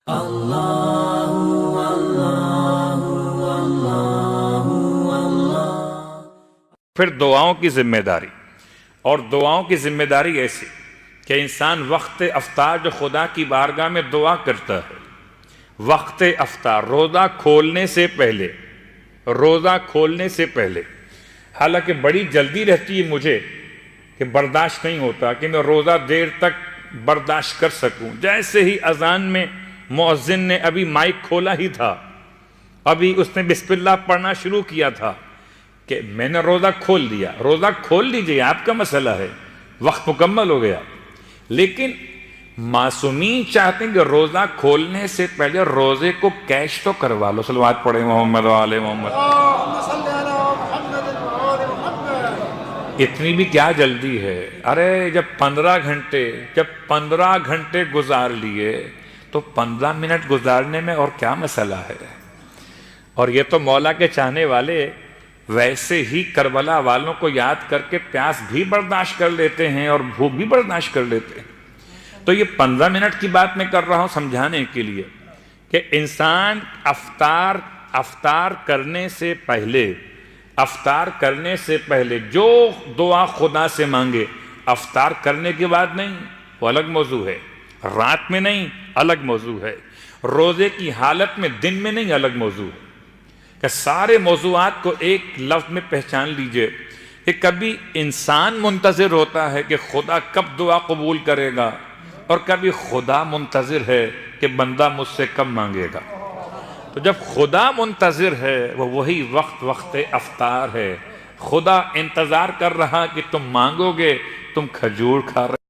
پھر دعاؤں کی ذمہ داری، اور دعاؤں کی ذمہ داری ایسی کہ انسان وقت افطار جو خدا کی بارگاہ میں دعا کرتا ہے، وقت افطار روزہ کھولنے سے پہلے، حالانکہ بڑی جلدی رہتی ہے مجھے کہ برداشت نہیں ہوتا کہ میں روزہ دیر تک برداشت کر سکوں، جیسے ہی اذان میں مؤذن نے ابھی مائک کھولا ہی تھا، ابھی اس نے بسم اللہ پڑھنا شروع کیا تھا کہ میں نے روزہ کھول دیا۔ روزہ کھول لیجئے، آپ کا مسئلہ ہے، وقت مکمل ہو گیا، لیکن معصومین چاہتے ہیں کہ روزہ کھولنے سے پہلے روزے کو کیش تو کروا لو۔ صلوات پڑھیں محمد و آل محمد۔ اتنی بھی کیا جلدی ہے؟ ارے جب 15 گھنٹے گزار لیے تو 15 منٹ گزارنے میں اور کیا مسئلہ ہے؟ اور یہ تو مولا کے چاہنے والے ویسے ہی کربلا والوں کو یاد کر کے پیاس بھی برداشت کر لیتے ہیں اور بھوک بھی برداشت کر لیتے ہیں۔ تو یہ 15 منٹ کی بات میں کر رہا ہوں سمجھانے کے لیے کہ انسان افطار کرنے سے پہلے جو دعا خدا سے مانگے، افطار کرنے کے بعد نہیں، وہ الگ موضوع ہے، رات میں نہیں، الگ موضوع ہے، روزے کی حالت میں دن میں نہیں، الگ موضوع ہے، کہ سارے موضوعات کو ایک لفظ میں پہچان لیجئے کہ کبھی انسان منتظر ہوتا ہے کہ خدا کب دعا قبول کرے گا، اور کبھی خدا منتظر ہے کہ بندہ مجھ سے کب مانگے گا۔ تو جب خدا منتظر ہے وہ وہی وقت افطار ہے، خدا انتظار کر رہا کہ تم مانگو گے، تم کھجور کھا رہے